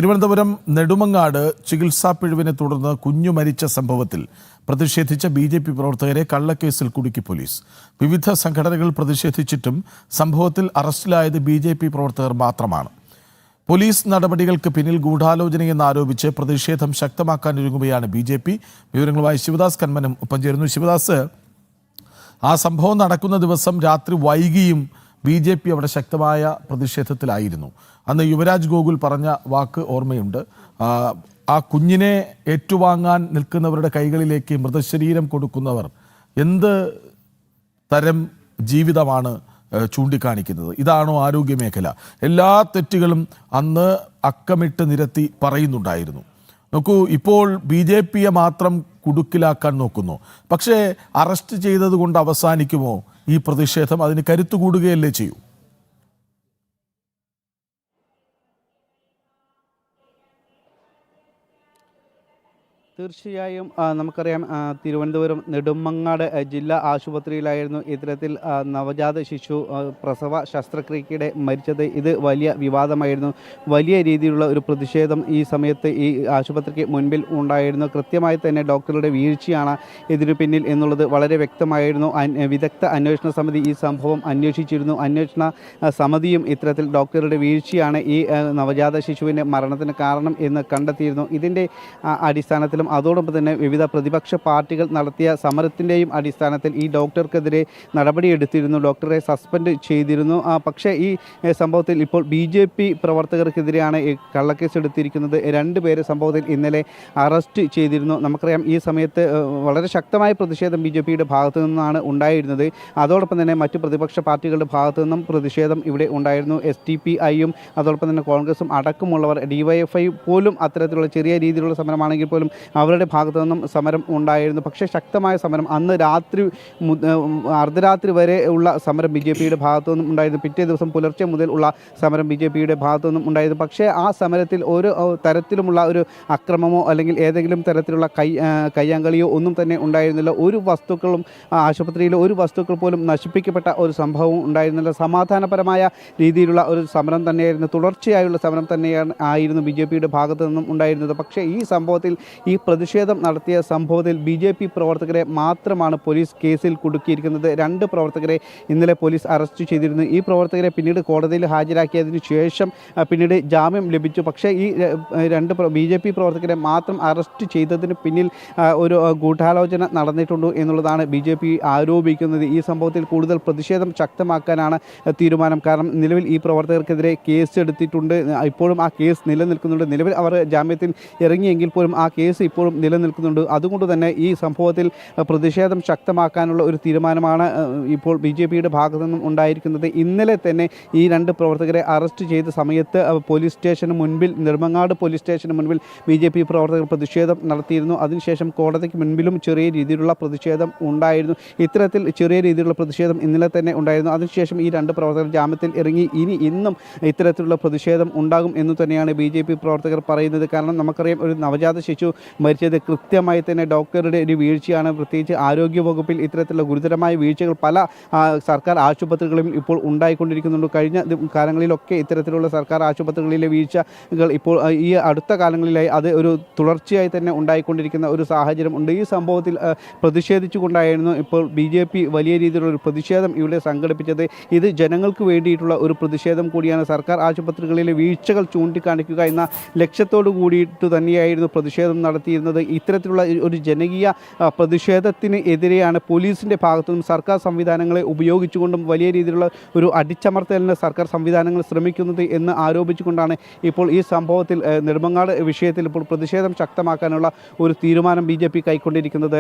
തിരുവനന്തപുരം നെടുമങ്ങാട് ചികിത്സാ പിഴവിനെ തുടർന്ന് കുഞ്ഞു മരിച്ച സംഭവത്തിൽ പ്രതിഷേധിച്ച ബി.ജെ.പി. പ്രവർത്തകരെ കള്ളക്കേസിൽ കുടുക്കി പോലീസ്. വിവിധ സംഘടനകൾ പ്രതിഷേധിച്ചിട്ടും സംഭവത്തിൽ അറസ്റ്റിലായത് ബി.ജെ.പി. പ്രവർത്തകർ മാത്രമാണ്. പോലീസ് നടപടികൾക്ക് പിന്നിൽ ഗൂഢാലോചനയെന്നാരോപിച്ച് പ്രതിഷേധം ശക്തമാക്കാനൊരുങ്ങുകയാണ് ബി.ജെ.പി. വിവരങ്ങളുമായി ശിവദാസ് കന്മനം ഒപ്പം ചേരുന്നു. ശിവദാസ്, ആ സംഭവം നടക്കുന്ന ദിവസം രാത്രി വൈകിയും ബി.ജെ.പി. അവിടെ ശക്തമായ പ്രതിഷേധത്തിലായിരുന്നു. അന്ന് യുവരാജ് ഗോകുൽ പറഞ്ഞ വാക്ക് ഓർമ്മയുണ്ട്. ആ കുഞ്ഞിനെ ഏറ്റുവാങ്ങാൻ നിൽക്കുന്നവരുടെ കൈകളിലേക്ക് മൃതശരീരം കൊടുക്കുന്നവർ എന്ത് തരം ജീവിതമാണ് ചൂണ്ടിക്കാണിക്കുന്നത്? ഇതാണോ ആരോഗ്യമേഖല? എല്ലാ തെറ്റുകളും അന്ന് അക്കമിട്ട് നിരത്തി പറയുന്നുണ്ടായിരുന്നു. നോക്കൂ, ഇപ്പോൾ ബി.ജെ.പിയെ മാത്രം കുടുക്കിലാക്കാൻ നോക്കുന്നു. പക്ഷേ അറസ്റ്റ് ചെയ്തത് കൊണ്ട് അവസാനിക്കുമോ ഈ പ്രതിഷേധം? അതിന് കരുത്തു കൂടുകയല്ലേ ചെയ്യൂ? തീർച്ചയായും നമുക്കറിയാം, തിരുവനന്തപുരം നെടുമങ്ങാട് ജില്ലാ ആശുപത്രിയിലായിരുന്നു ഇത്തരത്തിൽ നവജാത ശിശു പ്രസവ ശസ്ത്രക്രിയയ്ക്കിടെ മരിച്ചത്. ഇത് വലിയ വിവാദമായിരുന്നു. വലിയ രീതിയിലുള്ള ഒരു പ്രതിഷേധം ഈ സമയത്ത് ഈ ആശുപത്രിക്ക് മുൻപിൽ ഉണ്ടായിരുന്നു. കൃത്യമായി തന്നെ ഡോക്ടറുടെ വീഴ്ചയാണ് ഇതിനു പിന്നിൽ എന്നുള്ളത് വളരെ വ്യക്തമായിരുന്നു. വിദഗ്ധ അന്വേഷണ സമിതി ഈ സംഭവം അന്വേഷിച്ചിരുന്നു. അന്വേഷണ സമിതിയും ഇത്തരത്തിൽ ഡോക്ടറുടെ വീഴ്ചയാണ് ഈ നവജാത ശിശുവിൻ്റെ മരണത്തിന് കാരണം എന്ന് കണ്ടെത്തിയിരുന്നു. ഇതിൻ്റെ അടിസ്ഥാനത്തിലും അതോടൊപ്പം തന്നെ വിവിധ പ്രതിപക്ഷ പാർട്ടികൾ നടത്തിയ സമരത്തിൻ്റെയും അടിസ്ഥാനത്തിൽ ഈ ഡോക്ടർക്കെതിരെ നടപടിയെടുത്തിരുന്നു. ഡോക്ടറെ സസ്പെൻഡ് ചെയ്തിരുന്നു. പക്ഷേ ഈ സംഭവത്തിൽ ഇപ്പോൾ ബി.ജെ.പി. പ്രവർത്തകർക്കെതിരെയാണ് കള്ളക്കേസ് എടുത്തിരിക്കുന്നത്. 2 പേരെ സംഭവത്തിൽ ഇന്നലെ അറസ്റ്റ് ചെയ്തിരുന്നു. നമുക്കറിയാം, ഈ സമയത്ത് വളരെ ശക്തമായ പ്രതിഷേധം ബി.ജെ.പിയുടെ ഭാഗത്തു നിന്നാണ് ഉണ്ടായിരുന്നത്. അതോടൊപ്പം തന്നെ മറ്റ് പ്രതിപക്ഷ പാർട്ടികളുടെ ഭാഗത്തു നിന്നും പ്രതിഷേധം ഇവിടെ ഉണ്ടായിരുന്നു. SDPIയും അതോടൊപ്പം തന്നെ കോൺഗ്രസും അടക്കമുള്ളവർ, DYFI പോലും അത്തരത്തിലുള്ള ചെറിയ രീതിയിലുള്ള സമരമാണെങ്കിൽ പോലും അവരുടെ ഭാഗത്തു നിന്നും സമരം ഉണ്ടായിരുന്നു. പക്ഷേ ശക്തമായ സമരം അന്ന് രാത്രി അർദ്ധരാത്രി വരെ ഉള്ള സമരം ബി.ജെ.പിയുടെ ഭാഗത്തു നിന്നും ഉണ്ടായിരുന്നു. പിറ്റേ ദിവസം പുലർച്ചെ മുതൽ ഉള്ള സമരം ബി.ജെ.പിയുടെ ഭാഗത്തു നിന്നും ഉണ്ടായിരുന്നു. പക്ഷേ ആ സമരത്തിൽ ഒരു തരത്തിലുമുള്ള ഒരു അക്രമമോ അല്ലെങ്കിൽ ഏതെങ്കിലും തരത്തിലുള്ള കയ്യാങ്കളിയോ ഒന്നും തന്നെ ഉണ്ടായിരുന്നില്ല. ഒരു വസ്തുക്കളും ആശുപത്രിയിലെ ഒരു വസ്തുക്കൾ പോലും നശിപ്പിക്കപ്പെട്ട ഒരു സംഭവവും ഉണ്ടായിരുന്നില്ല. സമാധാനപരമായ രീതിയിലുള്ള ഒരു സമരം തന്നെയായിരുന്നു. തുടർച്ചയായുള്ള സമരം തന്നെയാണ് ആയിരുന്നു ബി.ജെ.പിയുടെ ഭാഗത്തു നിന്നും ഉണ്ടായിരുന്നത്. പക്ഷേ ഈ സംഭവത്തിൽ, ഈ പ്രതിഷേധം നടത്തിയ സംഭവത്തിൽ ബി.ജെ.പി. പ്രവർത്തകരെ മാത്രമാണ് പോലീസ് കേസിൽ കുടുക്കിയിരിക്കുന്നത്. 2 പ്രവർത്തകരെ ഇന്നലെ പോലീസ് അറസ്റ്റ് ചെയ്തിരുന്നു. ഈ പ്രവർത്തകരെ പിന്നീട് കോടതിയിൽ ഹാജരാക്കിയതിനു ശേഷം പിന്നീട് ജാമ്യം ലഭിച്ചു. പക്ഷേ ഈ 2 ബി.ജെ.പി. പ്രവർത്തകരെ മാത്രം അറസ്റ്റ് ചെയ്തതിന് പിന്നിൽ ഒരു ഗൂഢാലോചന നടന്നിട്ടുണ്ട് എന്നുള്ളതാണ് ബി.ജെ.പി. ആരോപിക്കുന്നത്. ഈ സംഭവത്തിൽ കൂടുതൽ പ്രതിഷേധം ശക്തമാക്കാനാണ് തീരുമാനം. കാരണം നിലവിൽ ഈ പ്രവർത്തകർക്കെതിരെ കേസ് എടുത്തിട്ടുണ്ട്. ഇപ്പോഴും ആ കേസ് നിലനിൽക്കുന്നുണ്ട്. നിലവിൽ അവർ ജാമ്യത്തിൽ ഇറങ്ങിയെങ്കിൽ പോലും ആ കേസ് ഇപ്പോഴും നിലനിൽക്കുന്നുണ്ട്. അതുകൊണ്ട് തന്നെ ഈ സംഭവത്തിൽ പ്രതിഷേധം ശക്തമാക്കാനുള്ള ഒരു തീരുമാനമാണ് ഇപ്പോൾ ബി.ജെ.പിയുടെ ഭാഗത്തു നിന്നും ഉണ്ടായിരിക്കുന്നത്. ഇന്നലെ തന്നെ ഈ 2 പ്രവർത്തകരെ അറസ്റ്റ് ചെയ്ത സമയത്ത് പോലീസ് സ്റ്റേഷന് മുൻപിൽ, നെടുമങ്ങാട് പോലീസ് സ്റ്റേഷന് മുൻപിൽ ബി.ജെ.പി. പ്രവർത്തകർ പ്രതിഷേധം നടത്തിയിരുന്നു. അതിനുശേഷം കോടതിക്ക് മുൻപിലും ചെറിയ രീതിയിലുള്ള പ്രതിഷേധം ഉണ്ടായിരുന്നു. ഇത്തരത്തിൽ ചെറിയ രീതിയിലുള്ള പ്രതിഷേധം ഇന്നലെ തന്നെ ഉണ്ടായിരുന്നു. അതിനുശേഷം ഈ 2 പ്രവർത്തകർ ജാമ്യത്തിൽ ഇറങ്ങി. ഇന്നും ഇത്തരത്തിലുള്ള പ്രതിഷേധം ഉണ്ടാകും എന്ന് തന്നെയാണ് ബി.ജെ.പി. പ്രവർത്തകർ പറയുന്നത്. കാരണം നമുക്കറിയാം, ഒരു നവജാത ശിശു മരിച്ചത് കൃത്യമായി തന്നെ ഡോക്ടറുടെ ഒരു വീഴ്ചയാണ്. പ്രത്യേകിച്ച് ആരോഗ്യവകുപ്പിൽ ഇത്തരത്തിലുള്ള ഗുരുതരമായ വീഴ്ചകൾ പല സർക്കാർ ആശുപത്രികളിലും ഇപ്പോൾ ഉണ്ടായിക്കൊണ്ടിരിക്കുന്നുണ്ട്. കഴിഞ്ഞ കാലങ്ങളിലൊക്കെ ഇത്തരത്തിലുള്ള സർക്കാർ ആശുപത്രികളിലെ വീഴ്ചകൾ ഇപ്പോൾ ഈ അടുത്ത കാലങ്ങളിലായി അത് ഒരു തുടർച്ചയായി തന്നെ ഉണ്ടായിക്കൊണ്ടിരിക്കുന്ന ഒരു സാഹചര്യം ഉണ്ട്. ഈ സംഭവത്തിൽ പ്രതിഷേധിച്ചുകൊണ്ടായിരുന്നു ഇപ്പോൾ ബി.ജെ.പി. വലിയ രീതിയിലുള്ള ഒരു പ്രതിഷേധം ഇവിടെ സംഘടിപ്പിച്ചത്. ഇത് ജനങ്ങൾക്ക് വേണ്ടിയിട്ടുള്ള ഒരു പ്രതിഷേധം കൂടിയാണ്. സർക്കാർ ആശുപത്രികളിലെ വീഴ്ചകൾ ചൂണ്ടിക്കാണിക്കുക എന്ന ലക്ഷ്യത്തോടു കൂടിയിട്ട് തന്നെയായിരുന്നു പ്രതിഷേധം നടത്തിയിരുന്നത്. ഇത്തരത്തിലുള്ള ഒരു ജനകീയ പ്രതിഷേധത്തിന് എതിരെയാണ് പോലീസിൻ്റെ ഭാഗത്തുനിന്നും സർക്കാർ സംവിധാനങ്ങളെ ഉപയോഗിച്ചുകൊണ്ടും വലിയ രീതിയിലുള്ള ഒരു അടിച്ചമർത്തലിന് സർക്കാർ സംവിധാനങ്ങൾ ശ്രമിക്കുന്നത് എന്ന് ആരോപിച്ചുകൊണ്ടാണ് ഇപ്പോൾ ഈ സംഭവത്തിൽ നെടുമങ്ങാട് വിഷയത്തിൽ ഇപ്പോൾ പ്രതിഷേധം ശക്തമാക്കാനുള്ള ഒരു തീരുമാനം ബി.ജെ.പി. കൈക്കൊണ്ടിരിക്കുന്നത്.